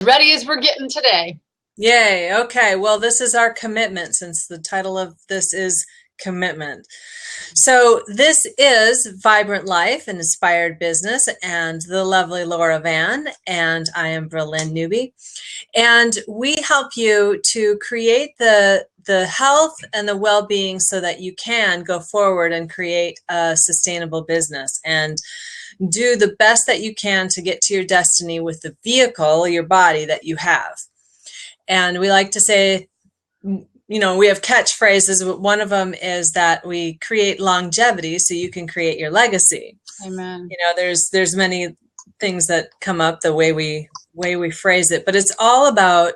Ready as we're getting today. Yay. Okay. Well, this is our commitment since the title of this is commitment. So this is Vibrant Life and Inspired Business and the lovely Laura Van, and I am Berlin Newby. And we help you to create the health and the well-being so that you can go forward and create a sustainable business and do the best that you can to get to your destiny with the vehicle, your body that you have. And we like to say, we have catchphrases. One of them is that we create longevity so you can create your legacy. Amen. There's many things that come up the way we phrase it, but it's all about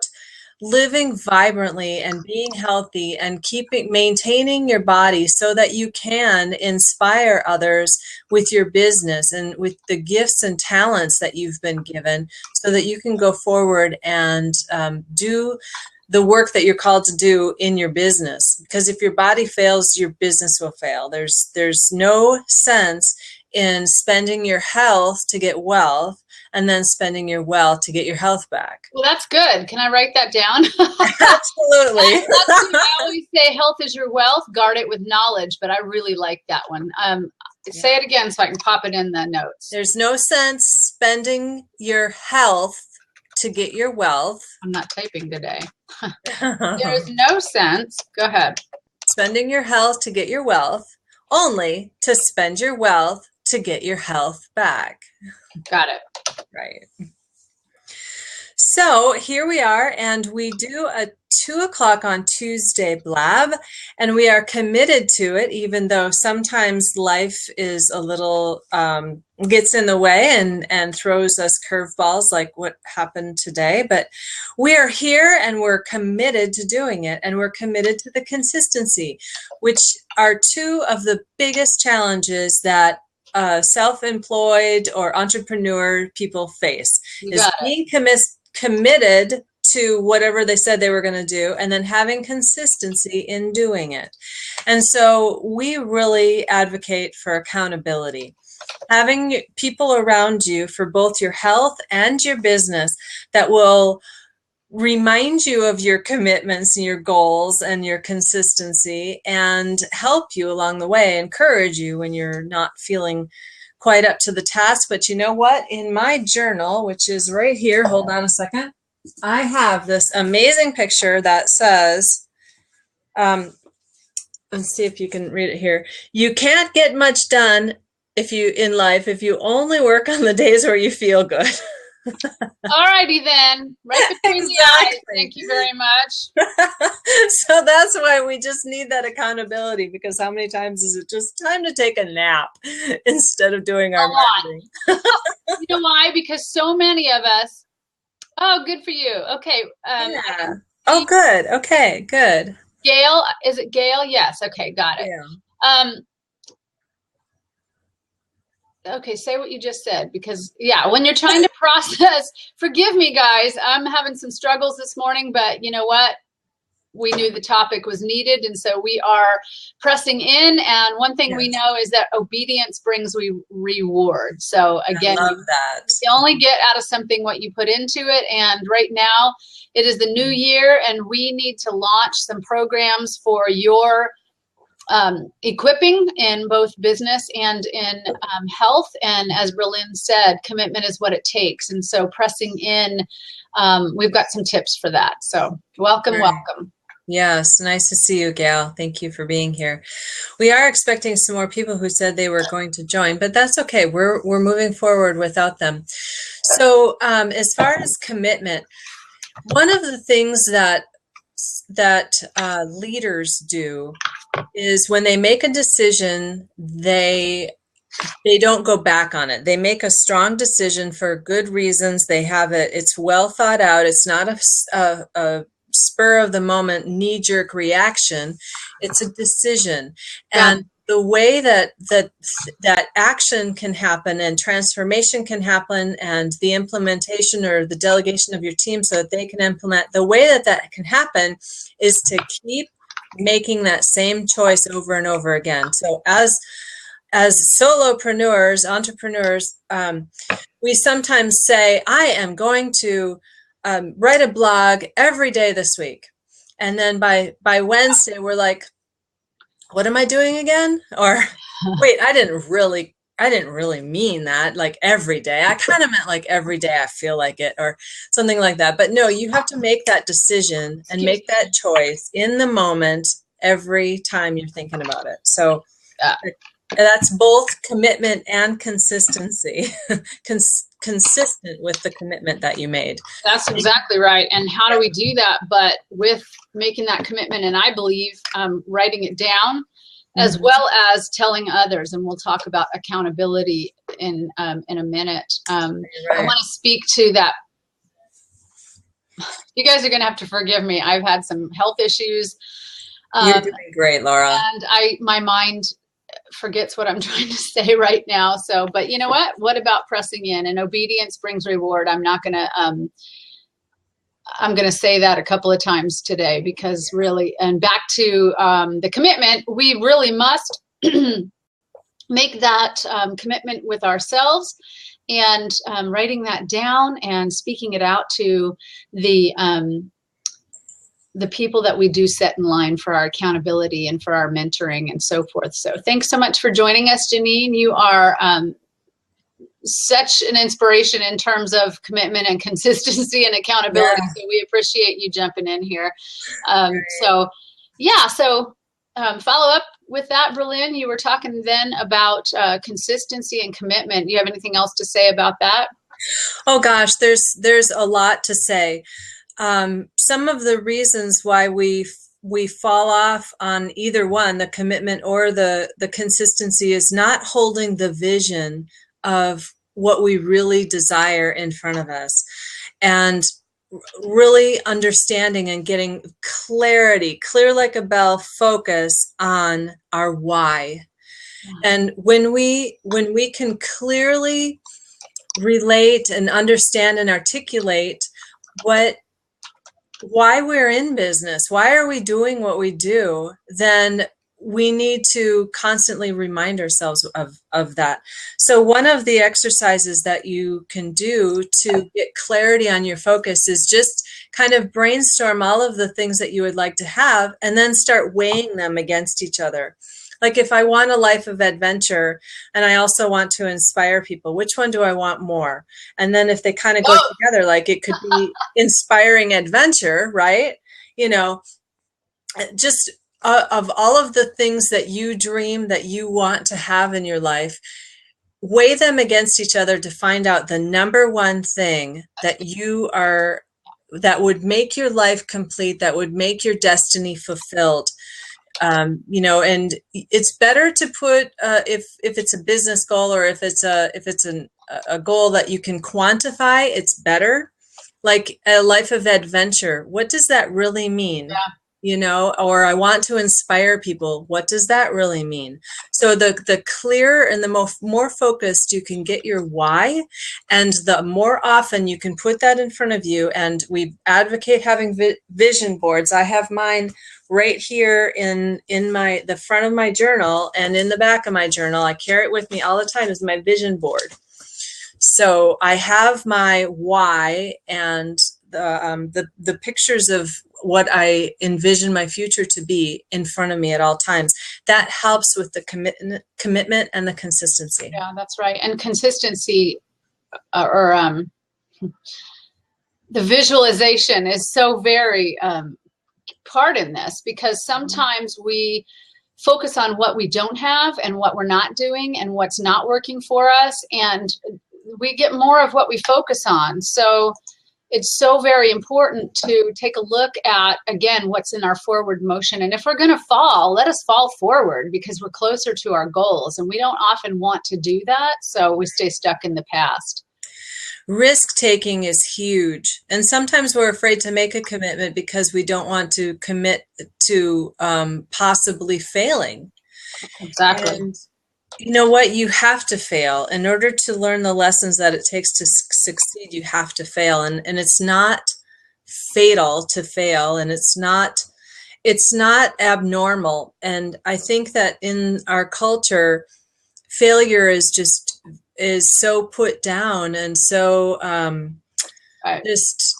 living vibrantly and being healthy and maintaining your body so that you can inspire others with your business and with the gifts and talents that you've been given so that you can go forward and do the work that you're called to do in your business. Because if your body fails, your business will fail. There's no sense in spending your health to get wealth and then spending your wealth to get your health back. Well, that's good. Can I write that down? Absolutely. I always say health is your wealth, guard it with knowledge, but I really like that one. Say it again so I can pop it in the notes. There's no sense spending your health to get your wealth. I'm not typing today. There's no sense. Go ahead. Spending your health to get your wealth, only to spend your wealth to get your health back. Got it. Right. So here we are, and we do a 2:00 on Tuesday blab, and we are committed to it, even though sometimes life is a little, gets in the way and throws us curveballs like what happened today. But we are here and we're committed to doing it, and we're committed to the consistency, which are two of the biggest challenges that self-employed or entrepreneur people face, is being committed to whatever they said they were going to do and then having consistency in doing it. And so we really advocate for accountability. Having people around you for both your health and your business that will remind you of your commitments and your goals and your consistency and help you along the way, encourage you when you're not feeling quite up to the task. But you know what? In my journal, which is right here, hold on a second, I have this amazing picture that says, let's see if you can read it here. You can't get much done in life if you only work on the days where you feel good. All righty then. Right between the eyes. Thank you very much. So that's why we just need that accountability, because how many times is it just time to take a nap instead of doing our marketing? You know why? Because so many of us. Oh, good for you. Okay. Yeah. Oh, good. Okay, good. Gail, is it Gail? Yes. Okay, got it. Yeah. Okay, say what you just said, because when you're trying to process, forgive me guys, I'm having some struggles this morning, but you know what? We knew the topic was needed, and so we are pressing in, and one thing we know is that obedience brings reward. So again, I love that. You only get out of something what you put into it, and right now it is the new year, and we need to launch some programs for your equipping in both business and in health. And as Berlin said, commitment is what it takes. And so pressing in, we've got some tips for that. So welcome. Yes, nice to see you, Gail. Thank you for being here. We are expecting some more people who said they were going to join, but that's okay. We're moving forward without them. So as far as commitment, one of the things that leaders do is when they make a decision, they don't go back on it. They make a strong decision for good reasons. They have it. It's well thought out. It's not a spur of the moment knee-jerk reaction. It's a decision. And the way that action can happen and transformation can happen and the implementation or the delegation of your team so that they can implement, the way that can happen is to keep making that same choice over and over again. So as solopreneurs, entrepreneurs, we sometimes say, I am going to write a blog every day this week. And then by Wednesday, we're like, what am I doing again? Or wait, I didn't really mean that, like every day. I kind of meant like every day I feel like it, or something like that. But no, you have to make that decision and make that choice in the moment every time you're thinking about it. So that's both commitment and consistency. Consistent with the commitment that you made. That's exactly right. And how do we do that? But with making that commitment, and I believe writing it down, as well as telling others. And we'll talk about accountability in a minute. I want to speak to that. You guys are going to have to forgive me. I've had some health issues. You're doing great, Laura. And my mind forgets what I'm trying to say right now. So, but you know what? What about pressing in? And obedience brings reward. I'm going to say that a couple of times today, because really, and back to the commitment, we really must make that commitment with ourselves, and writing that down and speaking it out to the people that we do set in line for our accountability and for our mentoring and so forth. So thanks so much for joining us, Janine. You are such an inspiration in terms of commitment and consistency and accountability. Yeah. So we appreciate you jumping in here. So follow up with that, Berlin. You were talking then about consistency and commitment. Do you have anything else to say about that? Oh gosh, there's a lot to say. Some of the reasons why we fall off on either one, the commitment or the consistency, is not holding the vision of what we really desire in front of us, and really understanding and getting clarity, clear like a bell, focus on our why. And when we can clearly relate and understand and articulate why we're in business, why are we doing what we do, then we need to constantly remind ourselves of that. So one of the exercises that you can do to get clarity on your focus is just kind of brainstorm all of the things that you would like to have, and then start weighing them against each other. Like, if I want a life of adventure and I also want to inspire people, which one do I want more? And then if they kind of go together, like it could be inspiring adventure, right? You know, just of all of the things that you dream that you want to have in your life, weigh them against each other to find out the number one thing that that would make your life complete, that would make your destiny fulfilled. You know, and it's better to put if it's a business goal, or if it's a goal that you can quantify, it's better. Like a life of adventure, what does that really mean? Yeah. You know, or I want to inspire people. What does that really mean? So the clearer and the more focused you can get your why, and the more often you can put that in front of you. And we advocate having vision boards. I have mine right here in the front of my journal, and in the back of my journal. I carry it with me all the time as my vision board. So I have my why and the pictures of what I envision my future to be in front of me at all times. That helps with the commitment and the consistency. Yeah, that's right. And consistency, or the visualization is so very part in this, because sometimes we focus on what we don't have and what we're not doing and what's not working for us, and we get more of what we focus on. So it's so very important to take a look at, again, what's in our forward motion. And if we're going to fall, let us fall forward, because we're closer to our goals, and we don't often want to do that. So we stay stuck in the past. Risk taking is huge. And sometimes we're afraid to make a commitment because we don't want to commit to possibly failing. Exactly. And you know what? You have to fail. In order to learn the lessons that it takes to succeed, you have to fail. And it's not fatal to fail, and it's not abnormal. And I think that in our culture, failure is so put down and so just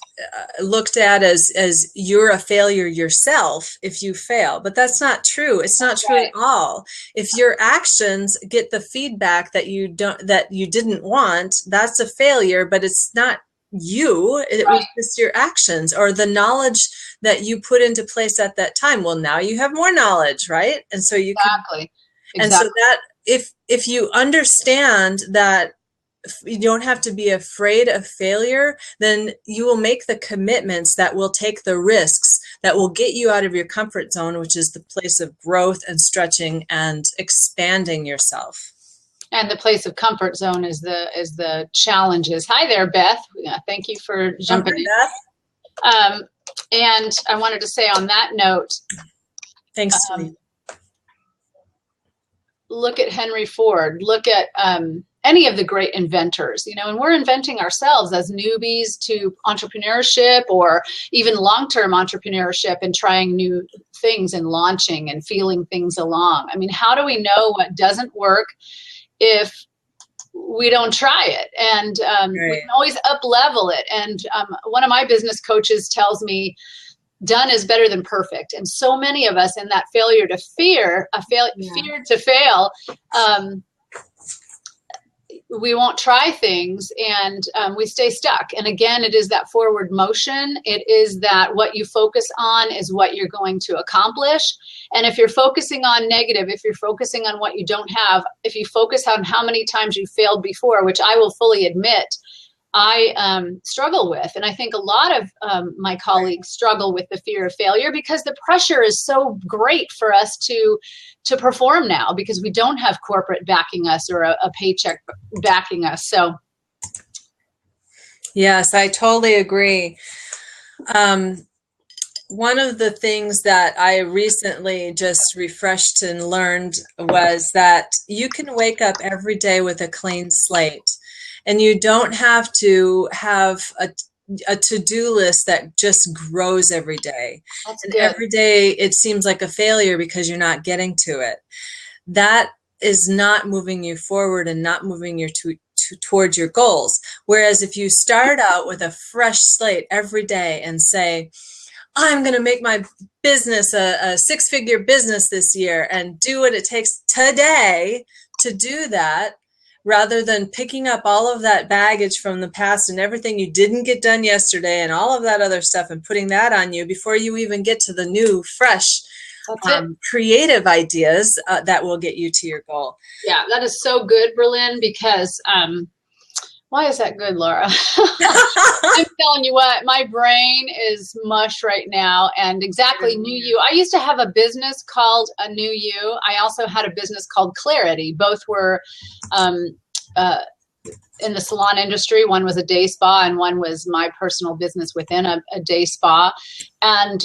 looked at as you're a failure yourself if you fail, but that's not true. It's not true at all. If your actions get the feedback that you didn't want, that's a failure, but it's not you. It was just your actions or the knowledge that you put into place at that time. Well, now you have more knowledge, right? And so you Exactly. and so that if you understand that you don't have to be afraid of failure, then you will make the commitments that will take the risks that will get you out of your comfort zone, which is the place of growth and stretching and expanding yourself. And the place of comfort zone is the challenges. Hi there, Beth. Thank you for jumping in. Beth. And I wanted to say on that note, thanks. Look at Henry Ford. Look at any of the great inventors, and we're inventing ourselves as newbies to entrepreneurship or even long-term entrepreneurship and trying new things and launching and feeling things along. I mean, how do we know what doesn't work if we don't try it? And we can always up-level it. And one of my business coaches tells me, done is better than perfect. And so many of us in that fear to fail, we won't try things and we stay stuck. And again, it is that forward motion. It is that what you focus on is what you're going to accomplish. And if you're focusing on negative, if you're focusing on what you don't have, if you focus on how many times you failed before, which I will fully admit, I struggle with. And I think a lot of my colleagues struggle with the fear of failure because the pressure is so great for us to perform now because we don't have corporate backing us or a paycheck backing us. So. Yes, I totally agree. One of the things that I recently just refreshed and learned was that you can wake up every day with a clean slate. And you don't have to have a to-do list that just grows every day. That's and good. Every day it seems like a failure because you're not getting to it. That is not moving you forward and not moving you towards your goals. Whereas if you start out with a fresh slate every day and say, I'm going to make my business a six-figure business this year and do what it takes today to do that, rather than picking up all of that baggage from the past and everything you didn't get done yesterday and all of that other stuff and putting that on you before you even get to the new, fresh, creative ideas that will get you to your goal. Yeah, that is so good, Berlin, because why is that good, Laura? I'm telling you what, my brain is mush right now. And exactly, New You. I used to have a business called A New You. I also had a business called Clarity. Both were in the salon industry. One was a day spa and one was my personal business within a day spa. And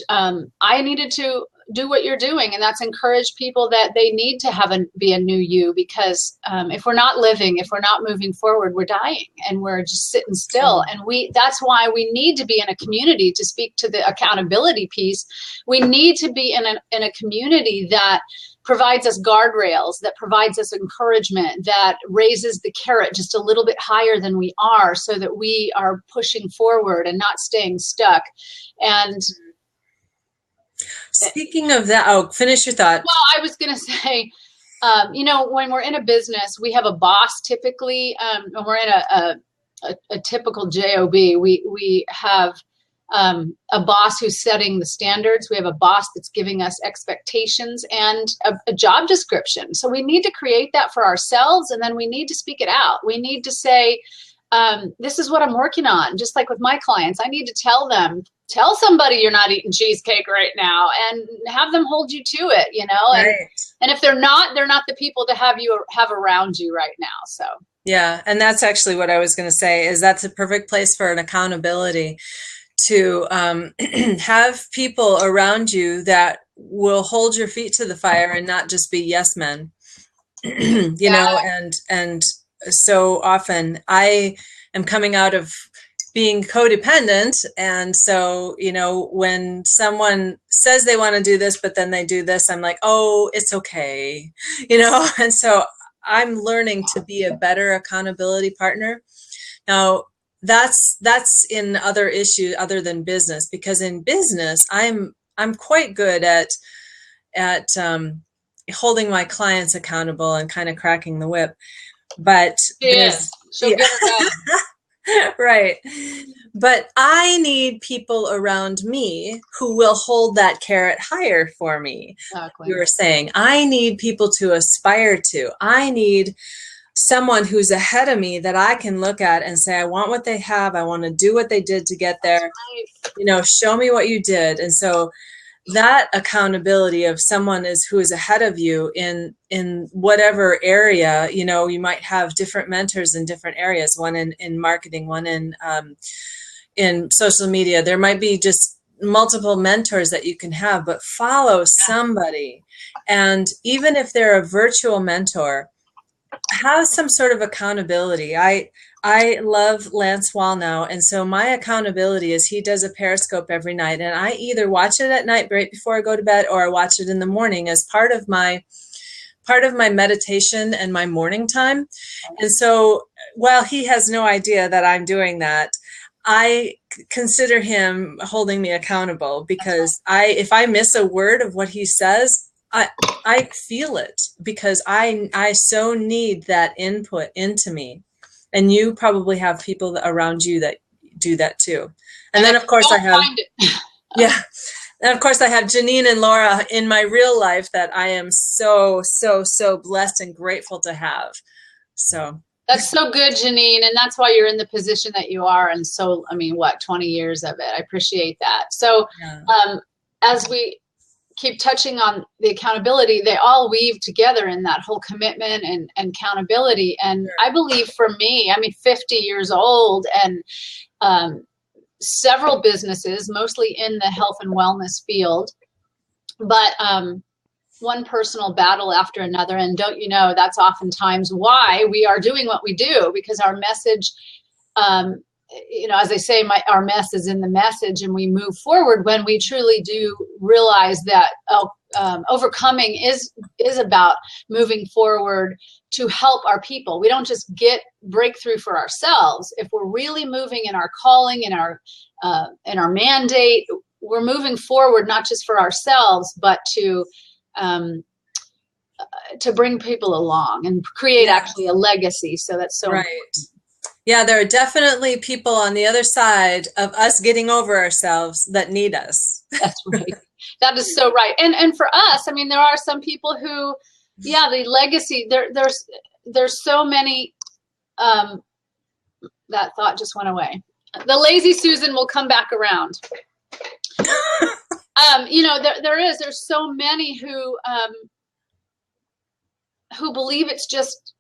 I needed to do what you're doing, and that's encourage people that they need to be a new you, because if we're not living, if we're not moving forward, we're dying and we're just sitting still. And that's why we need to be in a community. To speak to the accountability piece, we need to be in a community that provides us guardrails, that provides us encouragement, that raises the carrot just a little bit higher than we are, so that we are pushing forward and not staying stuck. And speaking of that, finish your thought. Well, I was going to say, when we're in a business, we have a boss typically. When we're in a typical job, we have a boss who's setting the standards. We have a boss that's giving us expectations and a job description. So we need to create that for ourselves, and then we need to speak it out. We need to say, this is what I'm working on. Just like with my clients, I need to tell somebody you're not eating cheesecake right now, and have them hold you to it, Right. And if they're not the people to have around you right now. So. Yeah. And that's actually what I was going to say, is that's a perfect place for an accountability, to have people around you that will hold your feet to the fire and not just be yes men, and so often I am coming out of being codependent. And so, when someone says they want to do this, but then they do this, I'm like, oh, it's okay. And so I'm learning to be a better accountability partner. Now, that's in other issues other than business, because in business I'm quite good at holding my clients accountable and kind of cracking the whip. But Yes, she'll yeah, get her going. right. But I need people around me who will hold that carrot higher for me. Exactly. You were saying, I need people to aspire to. I need someone who's ahead of me that I can look at and say, I want what they have. I want to do what they did to get there. Right. You know, show me what you did. And so that accountability of someone who is ahead of you in whatever area, you know, you might have different mentors in different areas, one in marketing, one in social media. There might be just multiple mentors that you can have, but follow somebody. And even if they're a virtual mentor, have some sort of accountability. I love Lance Wallnau, and so my accountability is he does a Periscope every night, and I either watch it at night right before I go to bed, or I watch it in the morning as part of my meditation and my morning time. And so while he has no idea that I'm doing that, I consider him holding me accountable, because if I miss a word of what he says, I feel it, because I so need that input into me. And you probably have people around you that do that too. And then of course I have, yeah. And of course I have Janine and Laura in my real life that I am so blessed and grateful to have. So that's so good, Janine. And that's why you're in the position that you are. And so, I mean, 20 years of it. I appreciate that. So yeah. As we keep touching on the accountability, they all weave together in that whole commitment and accountability. And Sure. I believe for me, I mean, 50 years old and several businesses, mostly in the health and wellness field, but one personal battle after another. And don't you know, that's oftentimes why we are doing what we do, because our message, you know, as I say, our mess is in the message, and we move forward when we truly do realize that overcoming is about moving forward to help our people. We don't just get breakthrough for ourselves. If we're really moving in our calling, in our mandate, we're moving forward not just for ourselves, but to bring people along and create actually a legacy. So that's so right. Important. Yeah, there are definitely people on the other side of us getting over ourselves that need us. That's right. That is so right. And for us, I mean, there are some people who, yeah, the legacy, there's so many, that thought just went away. The lazy Susan will come back around. You know, there's so many who believe it's just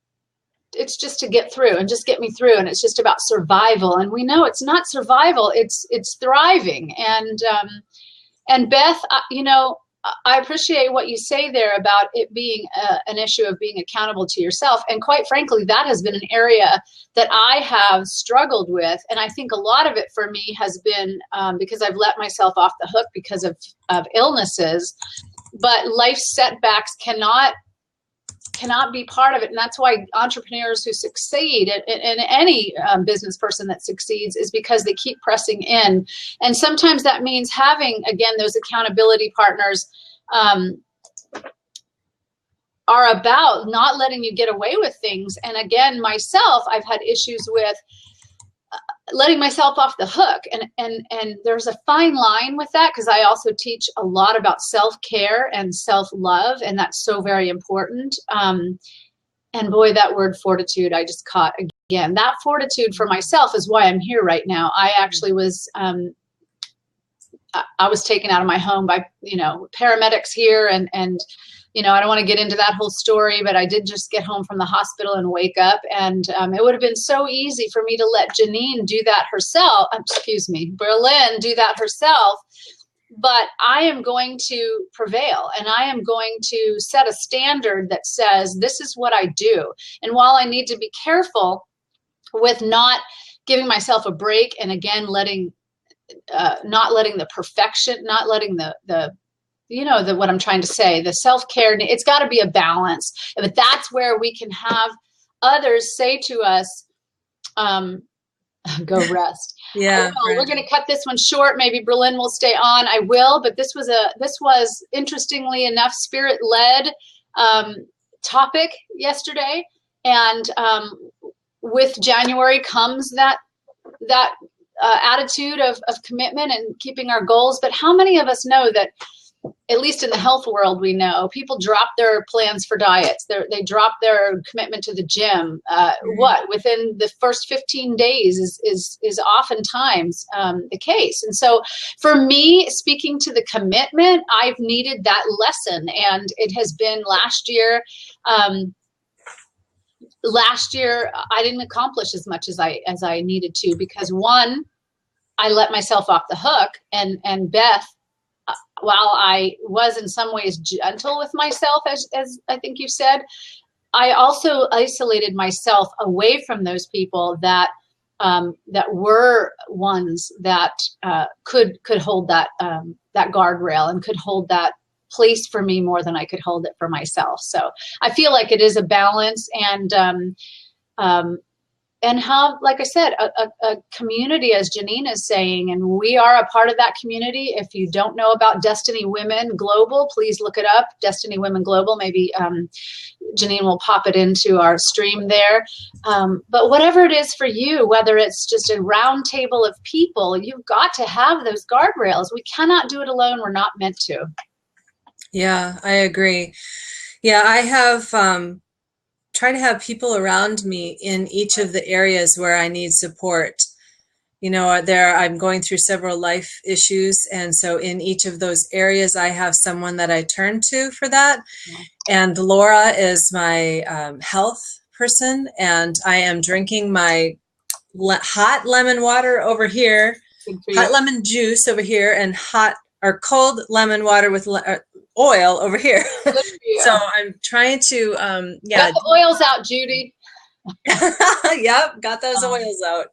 to get through and just get me through, and it's just about survival. And we know it's not survival, it's thriving. And Beth, you know, I appreciate what you say there about it being an issue of being accountable to yourself. And quite frankly, that has been an area that I have struggled with. And I think a lot of it for me has been because I've let myself off the hook because of illnesses. But life setbacks cannot be part of it. And that's why entrepreneurs who succeed, and any business person that succeeds, is because they keep pressing in. And sometimes that means having, again, those accountability partners are about not letting you get away with things. And again, myself, I've had issues with letting myself off the hook. And there's a fine line with that, because I also teach a lot about self-care and self-love, and that's so very important. And boy, that word fortitude, I just caught again. That fortitude for myself is why I'm here right now. I actually was, I was taken out of my home by, you know, paramedics here, and you know, I don't want to get into that whole story, but I did just get home from the hospital and wake up. And it would have been so easy for me to let Janine do that herself. Berlin do that herself. But I am going to prevail, and I am going to set a standard that says, this is what I do. And while I need to be careful with not giving myself a break, and again, not letting the perfection, not letting the what I'm trying to say, the self-care, it's got to be a balance. But that's where we can have others say to us, go rest. Yeah. We're going to cut this one short. Maybe Berlin will stay on. I will, but this was interestingly enough spirit-led topic yesterday, and with January comes that attitude of commitment and keeping our goals. But how many of us know that, at least in the health world, we know people drop their plans for diets. They drop their commitment to the gym. Within the first 15 days is oftentimes the case. And so for me, speaking to the commitment, I've needed that lesson. And it has been last year. Last year, I didn't accomplish as much as I needed to, because one, I let myself off the hook, and Beth, while I was in some ways gentle with myself, as I think you said, I also isolated myself away from those people that were ones that could hold that guardrail and could hold that place for me more than I could hold it for myself. So I feel like it is a balance, and have, like I said, a community, as Janine is saying, and we are a part of that community. If you don't know about Destiny Women Global, please look it up, Destiny Women Global. Maybe Janine will pop it into our stream there. But whatever it is for you, whether it's just a round table of people, you've got to have those guardrails. We cannot do it alone. We're not meant to. Yeah, I agree. Yeah, I have try to have people around me in each of the areas where I need support. You know, I'm going through several life issues, and so in each of those areas, I have someone that I turn to for that. And Laura is my health person, and I am drinking my hot lemon water over here, hot lemon juice over here, and cold lemon water with oil over here. So I'm trying to, Got the oils out, Judy. Yep, got those oils out.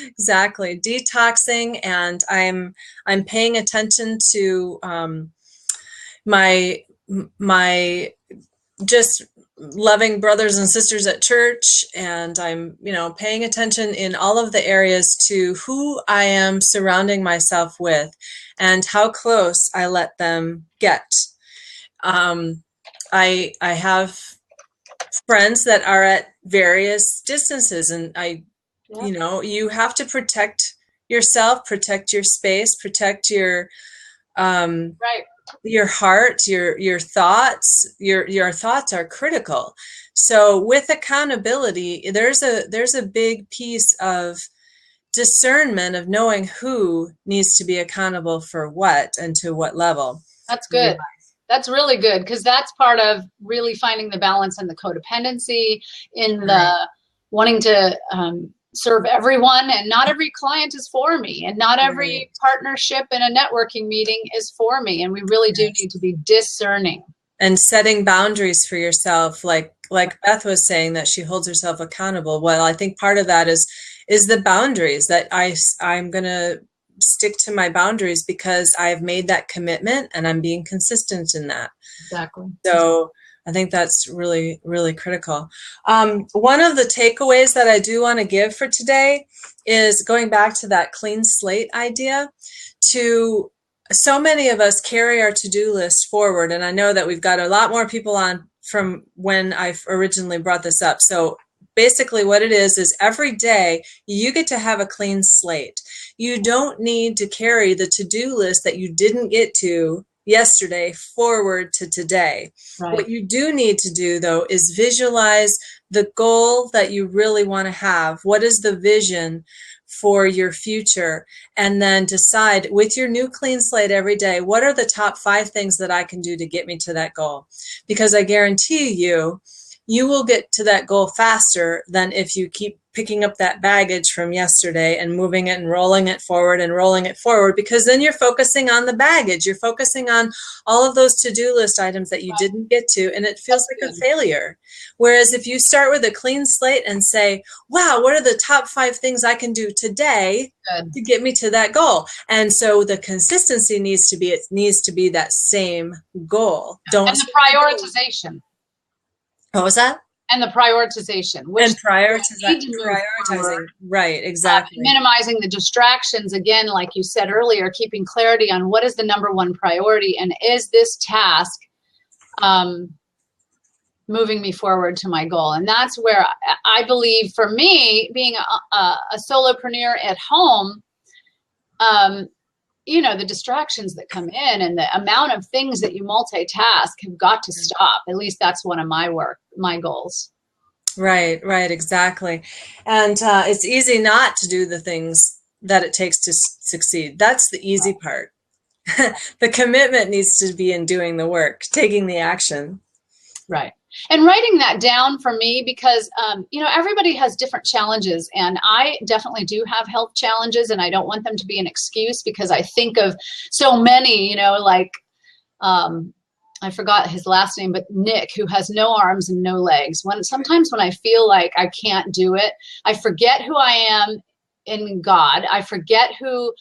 Exactly. Detoxing, and I'm paying attention to my just loving brothers and sisters at church, and I'm paying attention in all of the areas to who I am surrounding myself with and how close I let them get. I have friends that are at various distances, and you have to protect yourself, protect your space, protect your your heart, your thoughts. Your thoughts are critical. So with accountability, there's a big piece of discernment of knowing who needs to be accountable for what and to what level. That's good. That's really good, because that's part of really finding the balance in the codependency, in the wanting to serve everyone, and not every client is for me, and not every partnership in a networking meeting is for me, and we really do need to be discerning. And setting boundaries for yourself, like Beth was saying, that she holds herself accountable. Well, I think part of that is the boundaries, that I'm going to stick to my boundaries because I've made that commitment and I'm being consistent in that. Exactly. So I think that's really, really critical. One of the takeaways that I do want to give for today is going back to that clean slate idea. So many of us carry our to-do list forward, and I know that we've got a lot more people on from when I originally brought this up. So basically what it is every day you get to have a clean slate. You don't need to carry the to-do list that you didn't get to yesterday forward to today. Right. What you do need to do, though, is visualize the goal that you really want to have. What is the vision for your future? And then decide with your new clean slate every day, what are the top 5 things that I can do to get me to that goal? Because I guarantee you will get to that goal faster than if you keep picking up that baggage from yesterday and moving it and rolling it forward, because then you're focusing on the baggage. You're focusing on all of those to-do list items that you didn't get to, and it feels like a failure. Whereas if you start with a clean slate and say, wow, what are the top 5 things I can do today to get me to that goal? And so the consistency needs to be that same goal. And the prioritization. What was that? And the prioritization, which and prioritizing, right, exactly. Minimizing the distractions, again, like you said earlier, keeping clarity on what is the number one priority, and is this task moving me forward to my goal? And that's where I believe, for me, being a solopreneur at home, you know, the distractions that come in and the amount of things that you multitask have got to stop. At least that's one of my goals. Right, exactly. And it's easy not to do the things that it takes to succeed. That's the easy part. The commitment needs to be in doing the work, taking the action. Right. And writing that down for me, because, you know, everybody has different challenges, and I definitely do have health challenges, and I don't want them to be an excuse, because I think of so many, you know, like, I forgot his last name, but Nick, who has no arms and no legs. Sometimes when I feel like I can't do it, I forget who I am in God. I forget who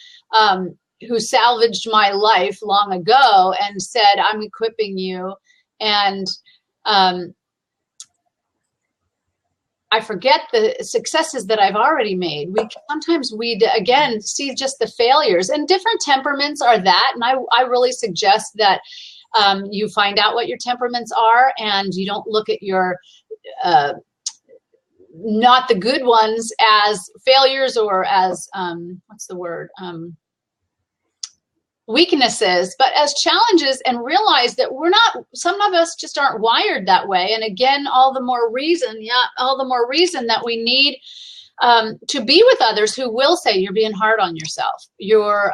salvaged my life long ago and said, I'm equipping you. And I forget the successes that I've already made. Sometimes we again see just the failures, and different temperaments are that. And I really suggest that you find out what your temperaments are, and you don't look at your not the good ones as failures or as what's the word? Weaknesses, but as challenges, and realize that some of us just aren't wired that way. And again, all the more reason that we need to be with others who will say, you're being hard on yourself. You're,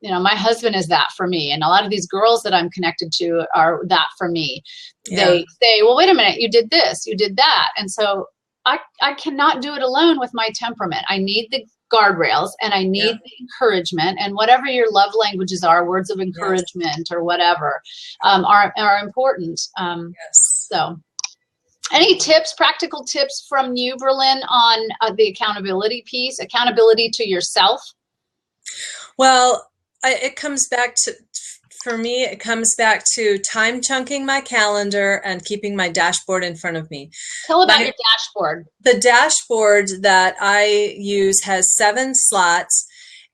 you know, my husband is that for me. And a lot of these girls that I'm connected to are that for me. Yeah. They say, well, wait a minute, you did this, you did that. And so I cannot do it alone with my temperament. I need the guardrails, and I need the encouragement, and whatever your love languages are, words of encouragement or whatever, are important. So any tips, practical tips from you, Berlin, on the accountability piece, accountability to yourself? Well, it comes back to, for me, it comes back to time chunking my calendar and keeping my dashboard in front of me. Tell about your dashboard. The dashboard that I use has 7 slots,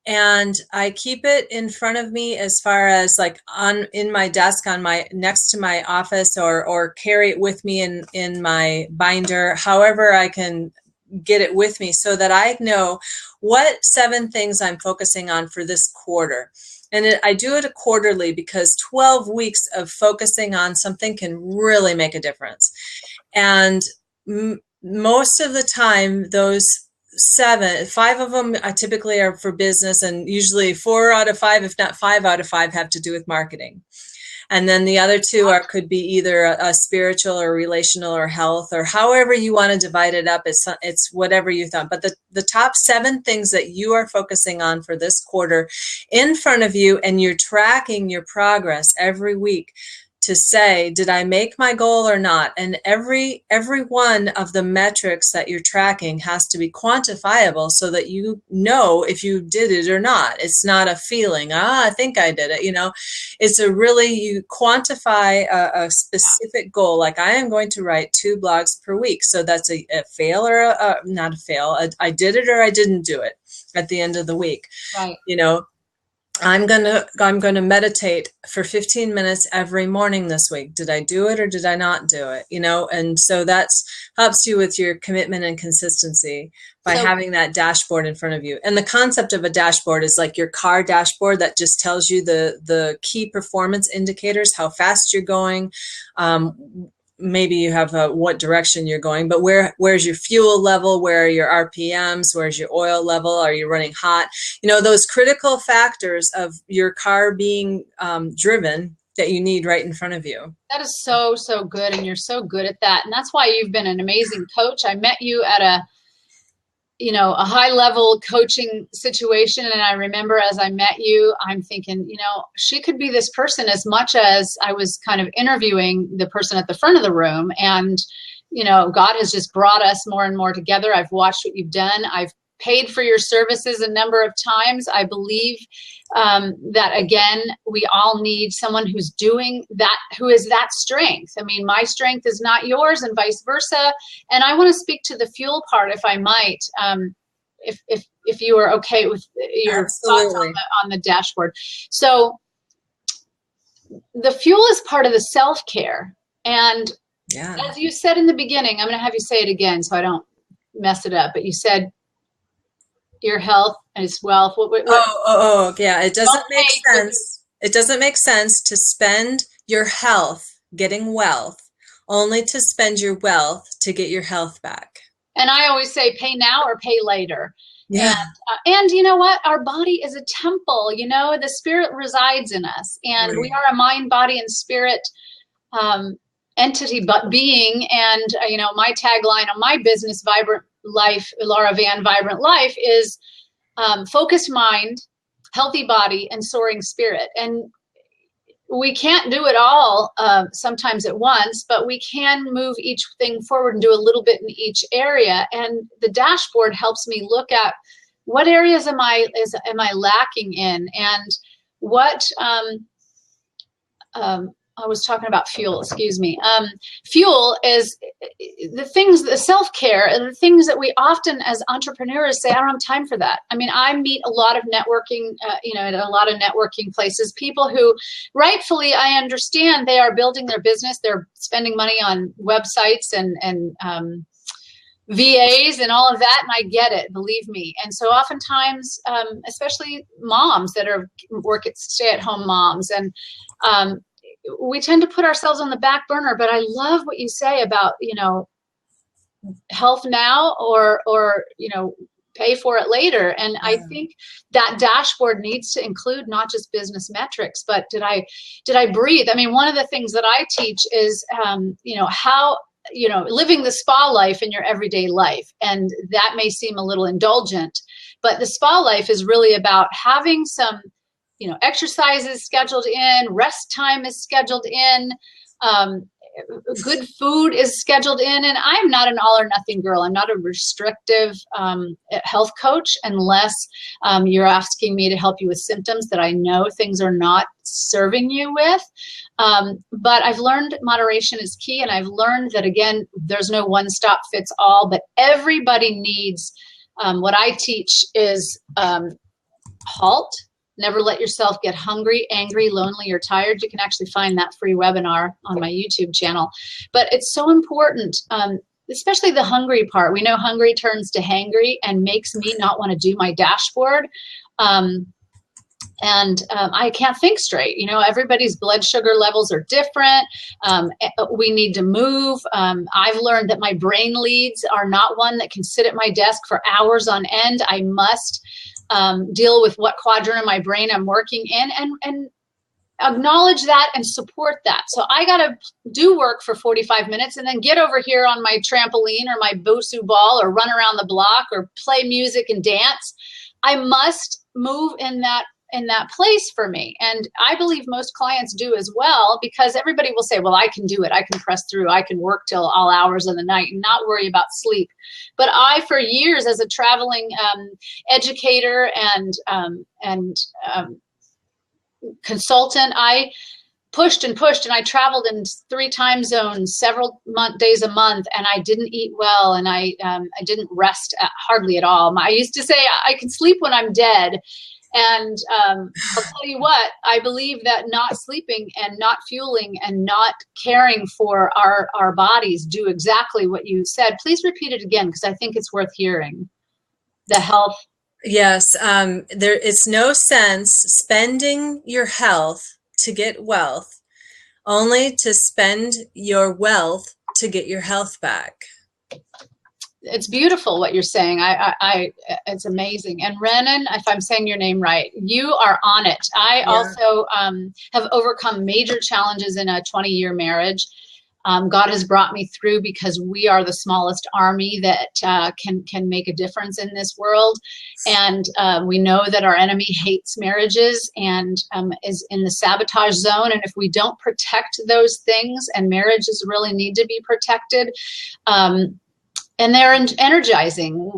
and I keep it in front of me as far as like in my desk next to my office, or carry it with me in my binder, however I can get it with me, so that I know what 7 things I'm focusing on for this quarter. And I do it quarterly, because 12 weeks of focusing on something can really make a difference. And most of the time, those 5 of them typically are for business, and usually 4 out of 5, if not 5 out of 5, have to do with marketing. And then the other 2 could be either a spiritual or relational or health, or however you want to divide it up. It's whatever you thought. But the top 7 things that you are focusing on for this quarter in front of you, and you're tracking your progress every week to say, did I make my goal or not? And every one of the metrics that you're tracking has to be quantifiable, so that you know if you did it or not. It's not a feeling, I think I did it, you know. It's you quantify a specific goal, like I am going to write 2 blogs per week. So that's a fail or not a fail. I did it or I didn't do it at the end of the week. Right. You know, I'm gonna meditate for 15 minutes every morning this week. Did I do it or did I not do it? You know, and so that's helps you with your commitment and consistency by having that dashboard in front of you. And the concept of a dashboard is like your car dashboard that just tells you the key performance indicators, how fast you're going. Maybe you have what direction you're going, but where's your fuel level? Where are your RPMs? Where's your oil level? Are you running hot? You know, those critical factors of your car being driven that you need right in front of you. That is so, so good. And you're so good at that. And that's why you've been an amazing coach. I met you at a high level coaching situation. And I remember as I met you, I'm thinking, you know, she could be this person as much as I was kind of interviewing the person at the front of the room. And, you know, God has just brought us more and more together. I've watched what you've done. I've paid for your services a number of times. I believe that, again, we all need someone who's doing that, who is that strength. I mean, my strength is not yours and vice versa. And I want to speak to the fuel part, if I might, if you are okay with your Absolutely. thoughts on the dashboard. So the fuel is part of the self-care. And as you said in the beginning, I'm going to have you say it again so I don't mess it up, but you said your health is wealth. Yeah. It doesn't make sense. It doesn't make sense to spend your health getting wealth only to spend your wealth to get your health back. And I always say pay now or pay later. Yeah. And you know what? Our body is a temple, you know, the spirit resides in us, and Right. we are a mind, body, and spirit entity, but being. And, you know, my tagline on my business, Vibrant Life, Laura Van Vibrant Life, is focused mind, healthy body, and soaring spirit. And we can't do it all sometimes at once, but we can move each thing forward and do a little bit in each area. And the dashboard helps me look at what areas am I lacking in, and what I was talking about fuel, excuse me. Fuel is the things, the self-care, and the things that we often as entrepreneurs say, I don't have time for that. I mean, I meet a lot of networking, you know, at a lot of networking places, people who rightfully, I understand, they are building their business. They're spending money on websites and VAs and all of that, and I get it, believe me. And so oftentimes, especially moms that are stay-at-home moms, and we tend to put ourselves on the back burner. But I love what you say about, you know, health now or you know, pay for it later. And yeah. I think that dashboard needs to include not just business metrics, but did I breathe? I mean, one of the things that I teach is, you know, how, you know, living the spa life in your everyday life. And that may seem a little indulgent, but the spa life is really about having some, you know, exercises scheduled in, rest time is scheduled in, good food is scheduled in. And I'm not an all or nothing girl. I'm not a restrictive health coach unless you're asking me to help you with symptoms that I know things are not serving you with. But I've learned moderation is key. And I've learned that, again, there's no one stop fits all, but everybody needs, what I teach is HALT. Never let yourself get hungry, angry, lonely, or tired. You can actually find that free webinar on my YouTube channel. But it's so important, especially the hungry part. We know hungry turns to hangry and makes me not want to do my dashboard. I can't think straight. You know, everybody's blood sugar levels are different. We need to move. I've learned that my brain leads are not one that can sit at my desk for hours on end. I must deal with what quadrant of my brain I'm working in, and acknowledge that and support that. So I got to do work for 45 minutes and then get over here on my trampoline or my Bosu ball or run around the block or play music and dance. I must move in that place for me. And I believe most clients do as well, because everybody will say, well, I can do it. I can press through. I can work till all hours of the night and not worry about sleep. But I, for years as a traveling educator and consultant, I pushed and pushed, and I traveled in 3 time zones, several days a month, and I didn't eat well, and I didn't rest hardly at all. I used to say I can sleep when I'm dead. And I'll tell you what, I believe that not sleeping and not fueling and not caring for our bodies do exactly what you said. Please repeat it again, because I think it's worth hearing. The health. Yes. There is no sense spending your health to get wealth, only to spend your wealth to get your health back. It's beautiful what you're saying. It's amazing. And Renan, if I'm saying your name right, you are on it. I also have overcome major challenges in a 20-year marriage. God has brought me through because we are the smallest army that can make a difference in this world. And we know that our enemy hates marriages and is in the sabotage zone. And if we don't protect those things, and marriages really need to be protected, and they're energizing.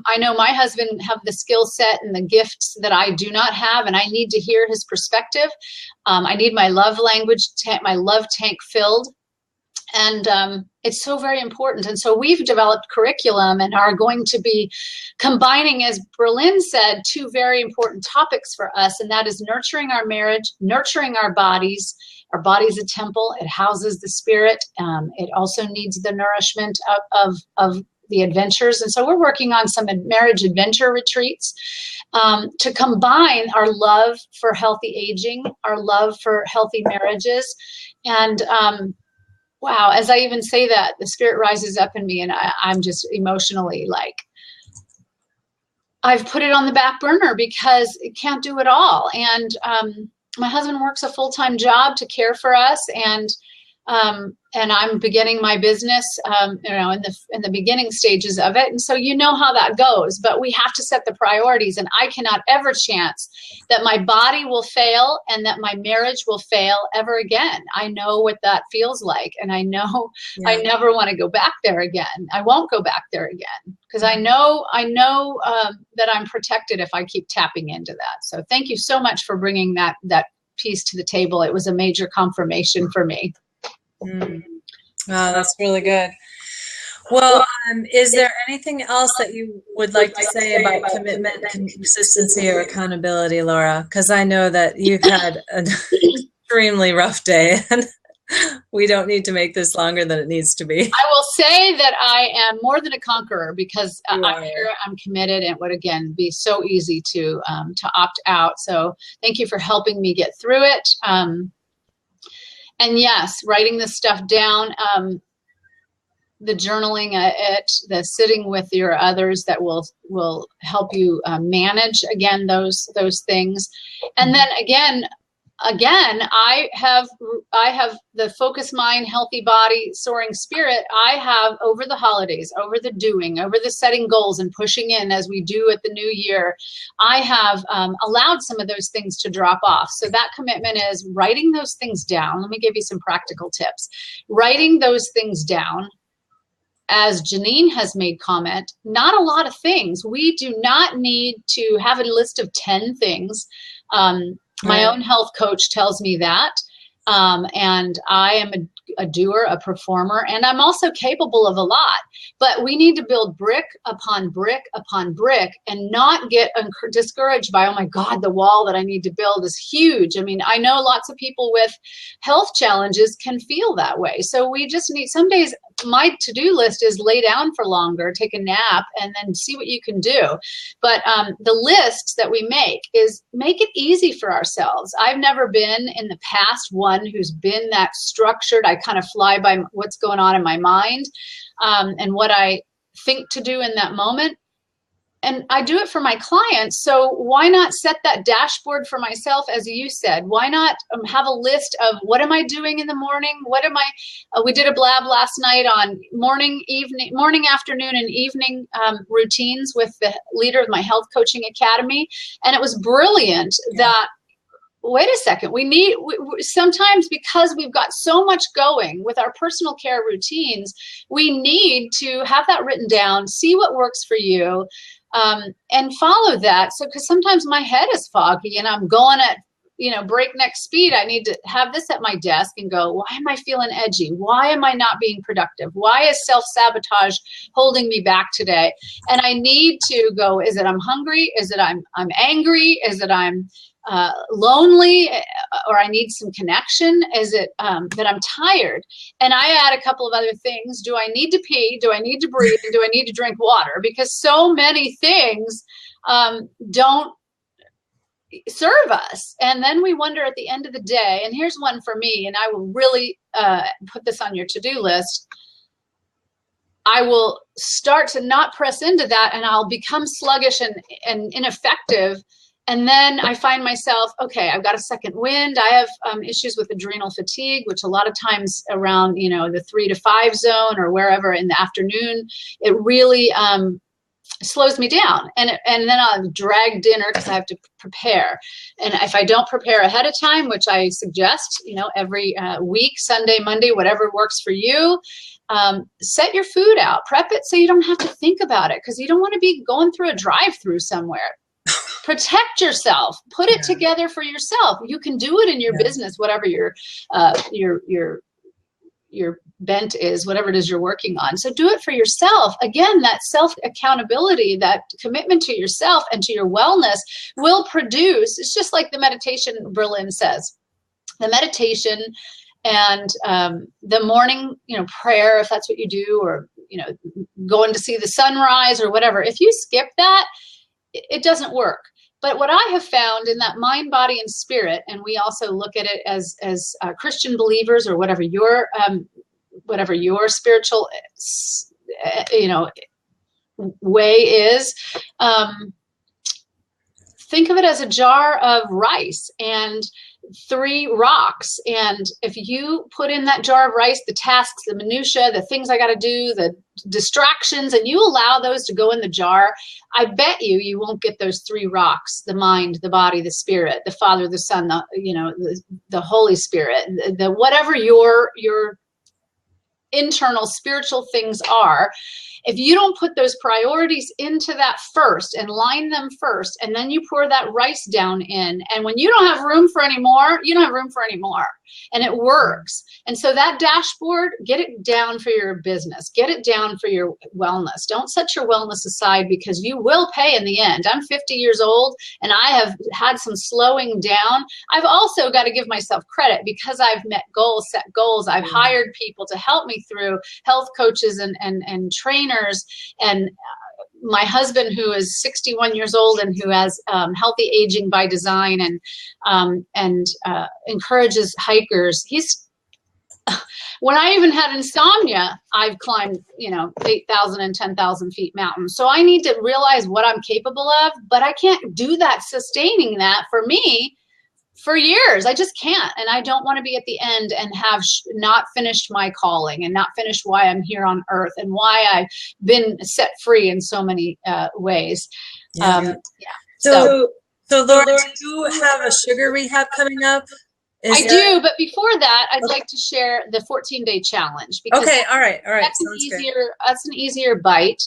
I know my husband have the skill set and the gifts that I do not have, and I need to hear his perspective. I need my love language, my love tank filled. And it's so very important. And so we've developed curriculum and are going to be combining, as Berlin said, two very important topics for us. And that is nurturing our marriage, nurturing our bodies. Our body's a temple. It houses the spirit. It also needs the nourishment of the adventures. And so we're working on some marriage adventure retreats to combine our love for healthy aging, our love for healthy marriages. And wow, as I even say that, the spirit rises up in me, and I'm just emotionally like, I've put it on the back burner because it can't do it all. And my husband works a full-time job to care for us, and I'm beginning my business, in the beginning stages of it. And so you know how that goes, but we have to set the priorities, and I cannot ever chance that my body will fail and that my marriage will fail ever again. I know what that feels like. And I know I never want to go back there again. I won't go back there again because I know that I'm protected if I keep tapping into that. So thank you so much for bringing that piece to the table. It was a major confirmation for me. Mm. Oh, that's really good. Well, is there anything else that you would like to say about commitment, consistency, or accountability, Laura? Because I know that you've had an extremely rough day, and we don't need to make this longer than it needs to be. I will say that I am more than a conqueror because I'm here, I'm committed, and it would, again, be so easy to opt out. So thank you for helping me get through it. And yes, writing this stuff down, the journaling, the sitting with your others that will help you manage, again, those things. And then again, I have the focused mind, healthy body, soaring spirit. I have, over the holidays, over the doing, over the setting goals and pushing in as we do at the new year, I have allowed some of those things to drop off. So that commitment is writing those things down. Let me give you some practical tips. Writing those things down. As Janine has made comment, not a lot of things. We do not need to have a list of 10 things. My own health coach tells me that. And I am a doer, a performer, and I'm also capable of a lot. But we need to build brick upon brick upon brick and not get discouraged by, oh my God, the wall that I need to build is huge. I mean, I know lots of people with health challenges can feel that way. So we just need, some days my to-do list is lay down for longer, take a nap, and then see what you can do. But the lists that we make is make it easy for ourselves. I've never been in the past one who's been that structured. I kind of fly by what's going on in my mind and what I think to do in that moment. And I do it for my clients. So why not set that dashboard for myself, as you said? Why not have a list of what am I doing in the morning? What am I, we did a blab last night on morning, afternoon, and evening routines with the leader of my health coaching academy. And it was brilliant that, wait a second, we sometimes, because we've got so much going with our personal care routines, we need to have that written down, see what works for you, and follow that. So, because sometimes my head is foggy and I'm going at, breakneck speed. I need to have this at my desk and go, why am I feeling edgy? Why am I not being productive? Why is self-sabotage holding me back today? And I need to go, is it I'm hungry? Is it I'm angry? Is it I'm lonely, or I need some connection? Is it that I'm tired? And I add a couple of other things. Do I need to pee? Do I need to breathe? Do I need to drink water? Because so many things don't serve us. And then we wonder at the end of the day, and here's one for me, and I will really put this on your to-do list. I will start to not press into that, and I'll become sluggish and ineffective. And then I find myself, okay, I've got a second wind. I have issues with adrenal fatigue, which a lot of times around, the 3 to 5 zone or wherever in the afternoon, it really slows me down, and then I'll drag dinner because I have to prepare. And if I don't prepare ahead of time, which I suggest, every week, Sunday, Monday, whatever works for you, set your food out, prep it so you don't have to think about it, because you don't want to be going through a drive-through somewhere. Protect yourself, put it together for yourself. You can do it in your business, whatever your bent is, whatever it is you're working on. So do it for yourself. Again, that self accountability, that commitment to yourself and to your wellness will produce, it's just like the meditation Berlin says, the meditation and the morning, prayer, if that's what you do, or, going to see the sunrise or whatever. If you skip that, it doesn't work. But what I have found in that mind, body, and spirit, and we also look at it as Christian believers, or whatever your spiritual, way is, think of it as a jar of rice and 3 rocks. And if you put in that jar of rice the tasks, the minutia, the things I got to do, the distractions, and you allow those to go in the jar, I bet you won't get those 3 rocks: the mind, the body, the spirit, the Father, the Son, the Holy Spirit, the whatever your internal spiritual things are. If you don't put those priorities into that first and line them first, and then you pour that rice down in, and when you don't have room for any more, you don't have room for any more, and it works. And so that dashboard, get it down for your business, get it down for your wellness. Don't set your wellness aside, because you will pay in the end. I'm 50 years old and I have had some slowing down. I've also got to give myself credit, because I've met goals, set goals. I've hired people to help me through, health coaches and trainers, and my husband, who is 61 years old and who has healthy aging by design, and encourages hikers. When I even had insomnia, I've climbed 8,000 and 10,000 feet mountains. So I need to realize what I'm capable of, but I can't do that, sustaining that for me for years. I just can't. And I don't want to be at the end and have not finished my calling, and not finished why I'm here on earth, and why I've been set free in so many ways. So Laura, do you have a sugar rehab coming up? I do, but before that, I'd like to share the 14-day challenge. Because okay, all right. That's an easier bite.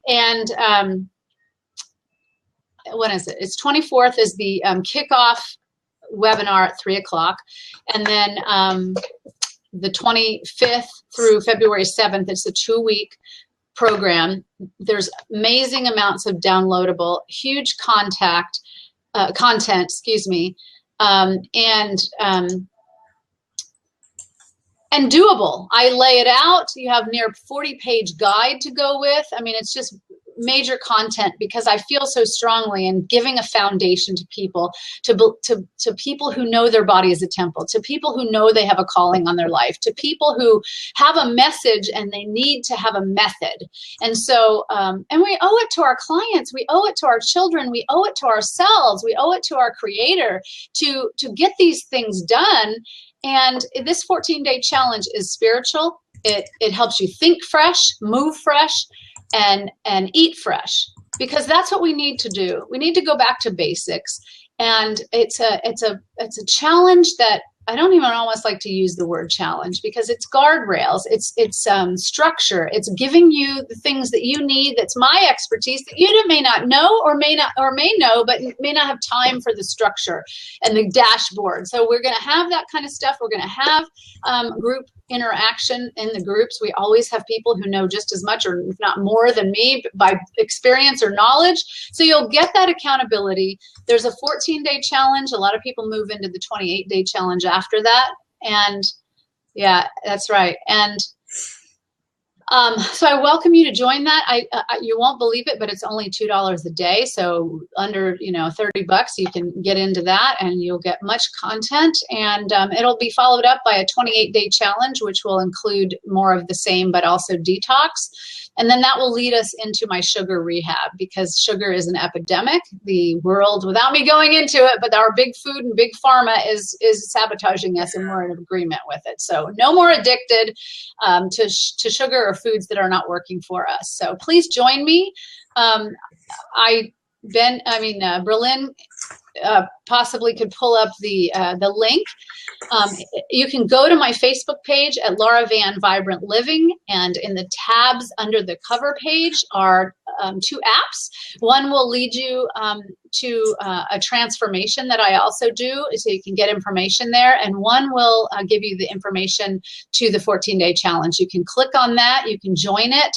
And when is it? It's 24th is the kickoff webinar at 3:00, and then the 25th through February 7th, it's a 2-week program. There's amazing amounts of downloadable, huge content, and doable. I lay it out. You have near 40-page guide to go with. I mean, it's just major content, because I feel so strongly in giving a foundation to people, to people who know their body is a temple, to people who know they have a calling on their life, to people who have a message and they need to have a method. And so, and we owe it to our clients, we owe it to our children, we owe it to ourselves, we owe it to our Creator to get these things done. And this 14-day challenge is spiritual. It helps you think fresh, move fresh, and eat fresh, because that's what we need to do. We need to go back to basics. And it's a challenge that I don't even almost like to use the word challenge, because it's guardrails, it's structure, it's giving you the things that you need. That's my expertise that you may not know, or may know, but may not have time for the structure and the dashboard. So we're going to have that kind of stuff. We're going to have group interaction in the groups. We always have people who know just as much, or if not more than me, by experience or knowledge. So you'll get that accountability. There's a 14-day challenge. A lot of people move into the 28-day challenge after that. And yeah, that's right. And so I welcome you to join that. You won't believe it, but it's only $2 a day. So under, $30, you can get into that, and you'll get much content. And it'll be followed up by a 28-day challenge, which will include more of the same, but also detox. And then that will lead us into my sugar rehab, because sugar is an epidemic. The world, without me going into it, but our big food and big pharma is sabotaging us, and we're in agreement with it. So no more addicted to sugar or foods that are not working for us. So please join me. Berlin possibly could pull up the link. You can go to my Facebook page at Laura Van Vibrant Living, and in the tabs under the cover page are 2 apps. One will lead you to a transformation that I also do, so you can get information there, and one will give you the information to the 14-day challenge. You can click on that, you can join it.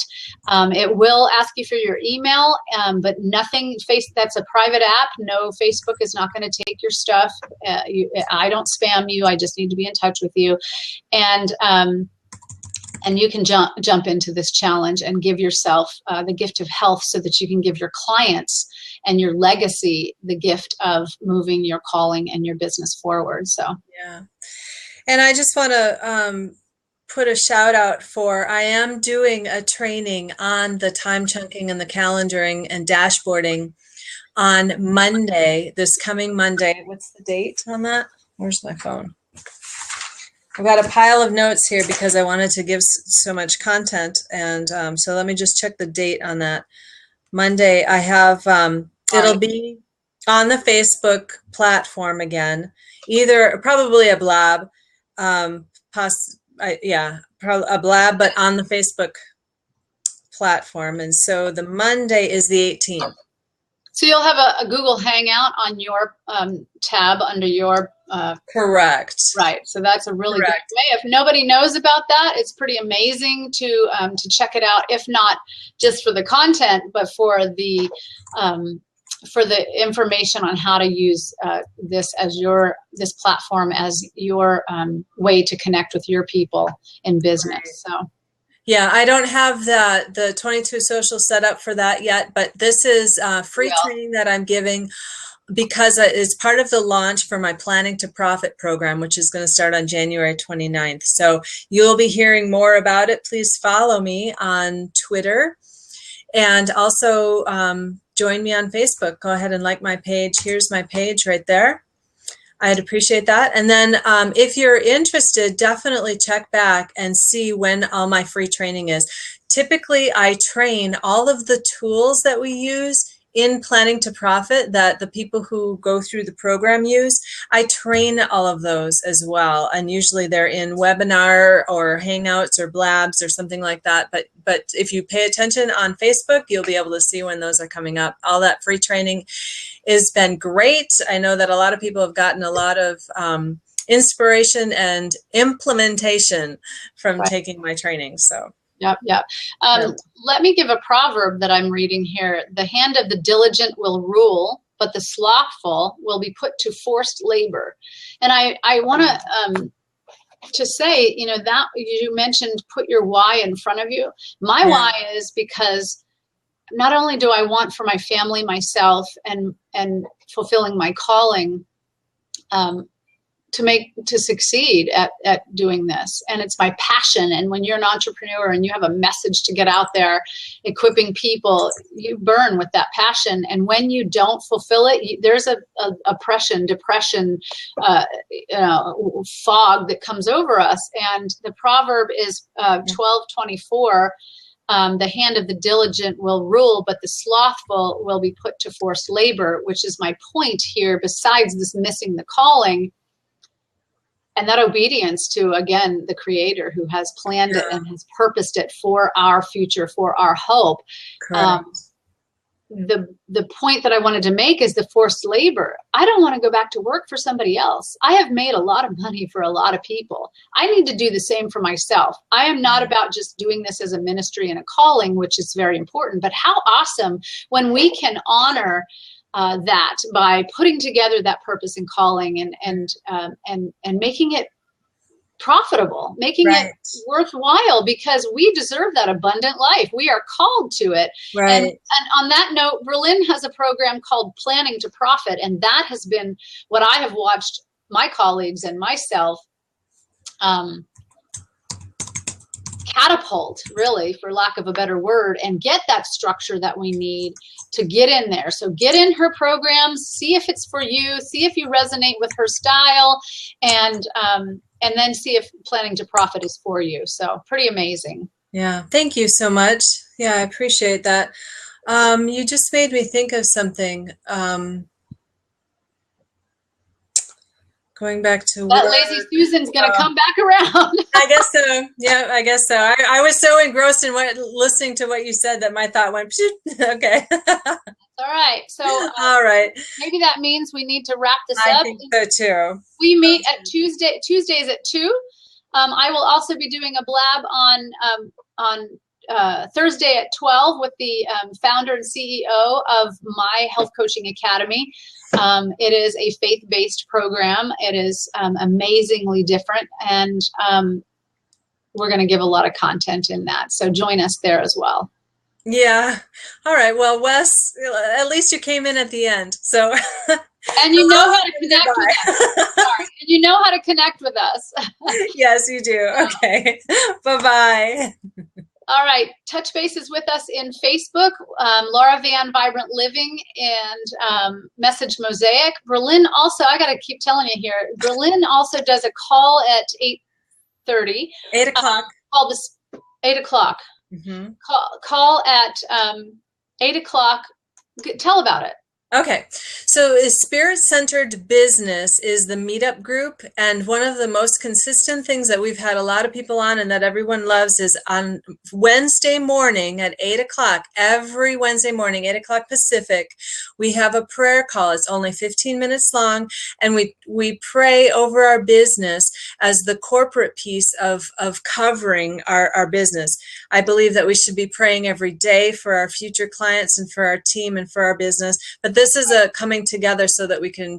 It will ask you for your email, but nothing, that's a private app. No, Facebook is not going to take your stuff. I don't spam you. I just need to be in touch with you. And you can jump into this challenge and give yourself the gift of health, so that you can give your clients and your legacy the gift of moving your calling and your business forward. So, yeah. And I just want to put a shout out for, I am doing a training on the time chunking and the calendaring and dashboarding on Monday, this coming Monday. What's the date on that? Where's my phone? I've got a pile of notes here because I wanted to give so much content. And so let me just check the date on that. Monday, I have, it'll be on the Facebook platform again, either probably a Blab, a Blab, but on the Facebook platform. And so the Monday is the 18th. So you'll have a Google Hangout on your tab under your correct. Right. So that's a really good way. If nobody knows about that, it's pretty amazing to check it out. If not just for the content, but for the information on how to use this platform as your way to connect with your people in business. Right. So. Yeah, I don't have the 22 Social set up for that yet, but this is free training that I'm giving because it's part of the launch for my Planning to Profit program, which is going to start on January 29th. So you'll be hearing more about it. Please follow me on Twitter, and also join me on Facebook. Go ahead and like my page. Here's my page right there. I'd appreciate that. And then if you're interested, definitely check back and see when all my free training is. Typically, I train all of the tools that we use in Planning to Profit that the people who go through the program use. I train all of those as well. And usually they're in webinar or Hangouts or Blabs or something like that. But if you pay attention on Facebook, you'll be able to see when those are coming up. All that free training has been great. I know that a lot of people have gotten a lot of inspiration and implementation from taking my training. So. Yep. Let me give a proverb that I'm reading here. The hand of the diligent will rule, but the slothful will be put to forced labor. And I want to say, that you mentioned put your why in front of you. My why is because not only do I want for my family, myself, and fulfilling my calling, to succeed at doing this. And it's my passion. And when you're an entrepreneur and you have a message to get out there, equipping people, you burn with that passion. And when you don't fulfill it, there's a oppression, depression, fog that comes over us. And the proverb is 12:24. The hand of the diligent will rule, but the slothful will be put to forced labor, which is my point here, besides this missing the calling. And that obedience to, again, the Creator who has planned it and has purposed it for our future, for our hope. The point that I wanted to make is the forced labor. I don't want to go back to work for somebody else. I have made a lot of money for a lot of people. I need to do the same for myself. I am not about just doing this as a ministry and a calling, which is very important, but how awesome when we can honor that by putting together that purpose and calling and making it profitable, making it worthwhile, because we deserve that abundant life. We are called to it. Right. And on that note, Berlin has a program called Planning to Profit, and that has been what I have watched my colleagues and myself catapult, really, for lack of a better word, and get that structure that we need to get in there. So get in her programs, see if it's for you, see if you resonate with her style, and then see if Planning to Profit is for you. So pretty amazing. Yeah, thank you so much. Yeah, I appreciate that. You just made me think of something. Going back to That work. lazy Susan's going to come back around. I guess so. Yeah, I guess so. I was so engrossed in listening to what you said that my thought went, okay. All right. So all right. Maybe that means we need to wrap this I up. think so too. We meet at Tuesdays at 2. I will also be doing a blab on Thursday at 12 with the founder and CEO of My Health Coaching Academy. It is a faith-based program. It is amazingly different, and we're going to give a lot of content in that. So join us there as well. Yeah. All right. Well, Wes, at least you came in at the end. So. And you know how to connect with us. Sorry. And you know how to connect with us. Yes, you do. Okay. Bye-bye. All right. Touch bases with us in Facebook, Laura Van Vibrant Living, and Message Mosaic. Berlin also, I got to keep telling you here, Berlin also does a call at 8:30. 8 o'clock. Called this 8 o'clock. Mm-hmm. Call at 8 o'clock. Tell about it. Okay, so Spirit-Centered Business is the meetup group, and one of the most consistent things that we've had a lot of people on and that everyone loves is on Wednesday morning at 8 o'clock, every Wednesday morning, 8 o'clock Pacific, we have a prayer call. It's only 15 minutes long, and we pray over our business as the corporate piece of covering our business. I believe that we should be praying every day for our future clients and for our team and for our business, but this is a coming together so that we can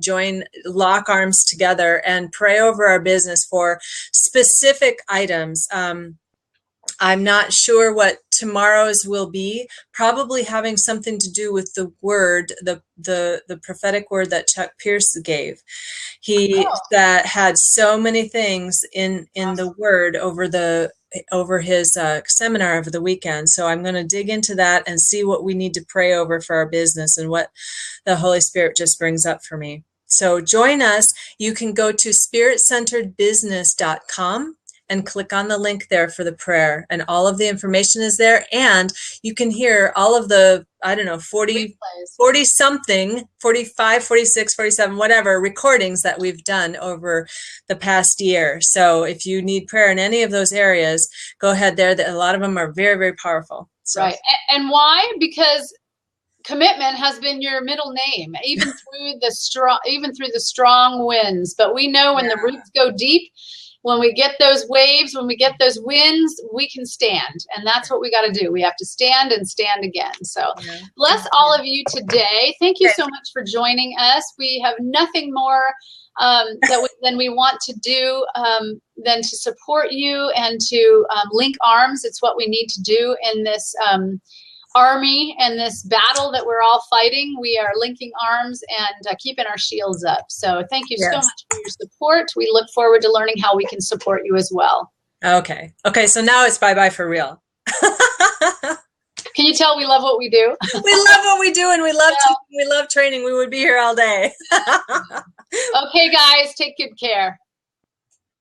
lock arms together and pray over our business for specific items. I'm not sure what tomorrow's will be, probably having something to do with the word, the prophetic word that Chuck Pierce gave. He that had so many things in the word over his seminar over the weekend. So I'm going to dig into that and see what we need to pray over for our business and what the Holy Spirit just brings up for me. So join us. You can go to spiritcenteredbusiness.com and click on the link there for the prayer, and all of the information is there, and you can hear all of the 40 something, 45, 46, 47, whatever recordings that we've done over the past year. So if you need prayer in any of those areas, go ahead there. A lot of them are very, very powerful. So. Right. And why? Because commitment has been your middle name, even through the strong winds. But we know when the roots go deep, when we get those waves, when we get those winds, we can stand. And that's what we got to do. We have to stand and stand again. So bless all of you today. Thank you so much for joining us. We have nothing more than we want to do than to support you and to link arms. It's what we need to do in this army and this battle that we're all fighting. We are linking arms and keeping our shields up. So thank you so much for your support. We look forward to learning how we can support you as well. Okay. So now it's bye-bye for real. Can you tell we love what we do? We love what we do, and we love teaching, we love training. We would be here all day. Okay, guys, take good care.